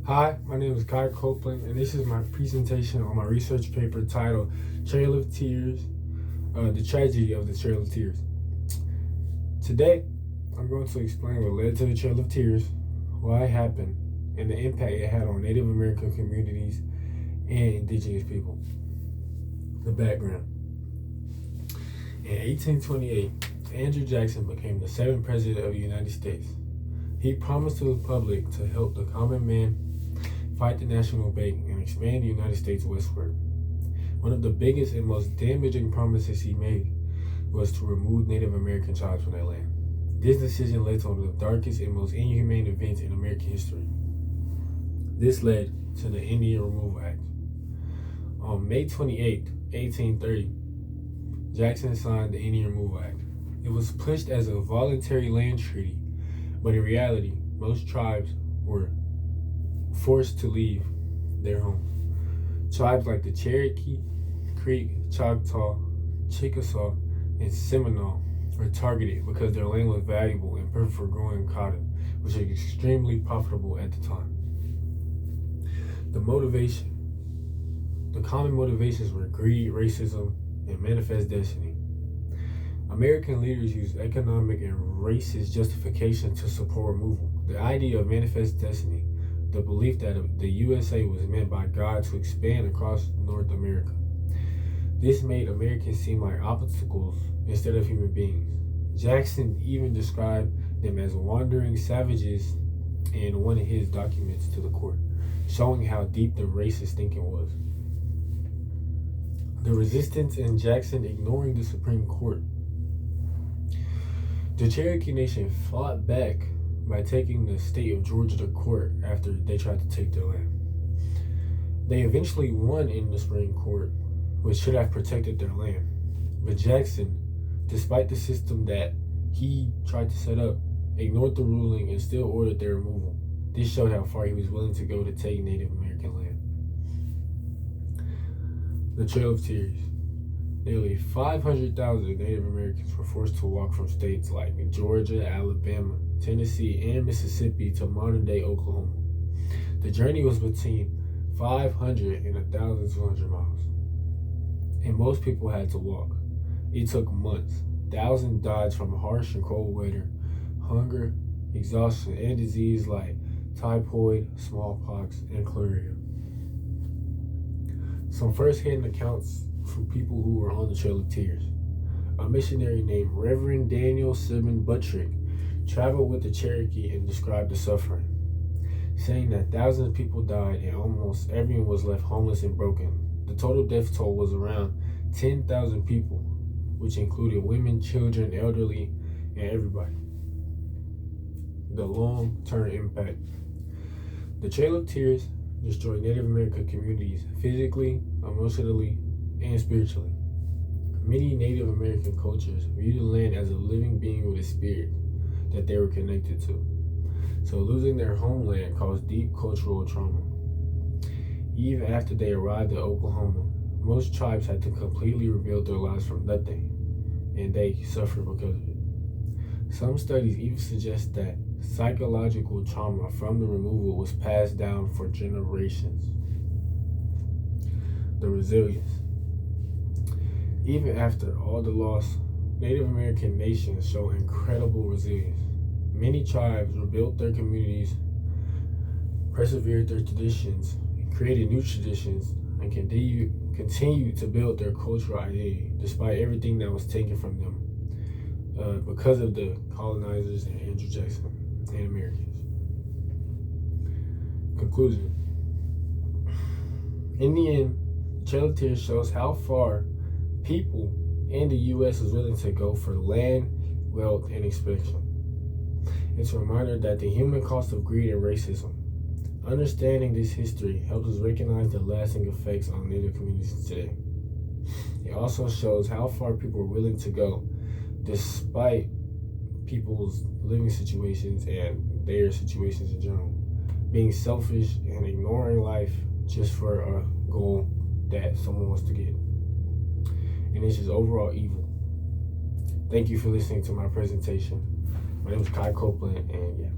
Hi, my name is Kai Copeland, and this is my presentation on my research paper titled Trail of Tears, The Tragedy of the Trail of Tears. Today, I'm going to explain what led to the Trail of Tears, why it happened, and the impact it had on Native American communities and indigenous people. The background. In 1828, Andrew Jackson became the 7th President of the United States. He promised to the public to help the common man fight the National Bank and expand the United States westward. One of the biggest and most damaging promises he made was to remove Native American tribes from their land. This decision led to one of the darkest and most inhumane events in American history. This led to the Indian Removal Act. On May 28, 1830, Jackson signed the Indian Removal Act. It was pushed as a voluntary land treaty, but in reality, most tribes were forced to leave their homes. Tribes like the Cherokee, Creek, Choctaw, Chickasaw, and Seminole were targeted because their land was valuable and perfect for growing cotton, which was extremely profitable at the time. The common motivations were greed, racism, and manifest destiny. American leaders used economic and racist justification to support removal. The idea of manifest destiny, the belief that the USA was meant by God to expand across North America. This made Americans seem like obstacles instead of human beings. Jackson even described them as wandering savages in one of his documents to the court, showing how deep the racist thinking was. The resistance in Jackson ignoring the Supreme Court. The Cherokee Nation fought back by taking the state of Georgia to court after they tried to take their land. They eventually won in the Supreme Court, which should have protected their land. But Jackson, despite the system that he tried to set up, ignored the ruling and still ordered their removal. This showed how far he was willing to go to take Native American land. The Trail of Tears. Nearly 500,000 Native Americans were forced to walk from states like Georgia, Alabama, Tennessee, and Mississippi to modern-day Oklahoma. The journey was between 500 and 1,200 miles, and most people had to walk. It took months. Thousands died from harsh and cold weather, hunger, exhaustion, and disease like typhoid, smallpox, and chlorea. Some first-hand accounts from people who were on the Trail of Tears. A missionary named Reverend Daniel Simon Buttrick traveled with the Cherokee and described the suffering, saying that thousands of people died and almost everyone was left homeless and broken. The total death toll was around 10,000 people, which included women, children, elderly, and everybody. The long-term impact. The Trail of Tears destroyed Native American communities physically, emotionally, and spiritually. Many Native American cultures view the land as a living being with a spirit that they were connected to. So losing their homeland caused deep cultural trauma. Even after they arrived at Oklahoma, most tribes had to completely rebuild their lives from nothing, and they suffered because of it. Some studies even suggest that psychological trauma from the removal was passed down for generations. The resilience. Even after all the loss, Native American nations show incredible resilience. Many tribes rebuilt their communities, persevered their traditions, created new traditions, and continue to build their cultural identity despite everything that was taken from them because of the colonizers and Andrew Jackson and Americans. Conclusion. In the end, the Trail of Tears shows how far people in the U.S. is willing to go for land, wealth, and expansion. It's a reminder that the human cost of greed and racism. Understanding this history helps us recognize the lasting effects on Native communities today. It also shows how far people are willing to go despite people's living situations and their situations in general. Being selfish and ignoring life just for a goal that someone wants to get. And it's just overall evil. Thank you for listening to my presentation. My name is Kai Copeland, and yeah.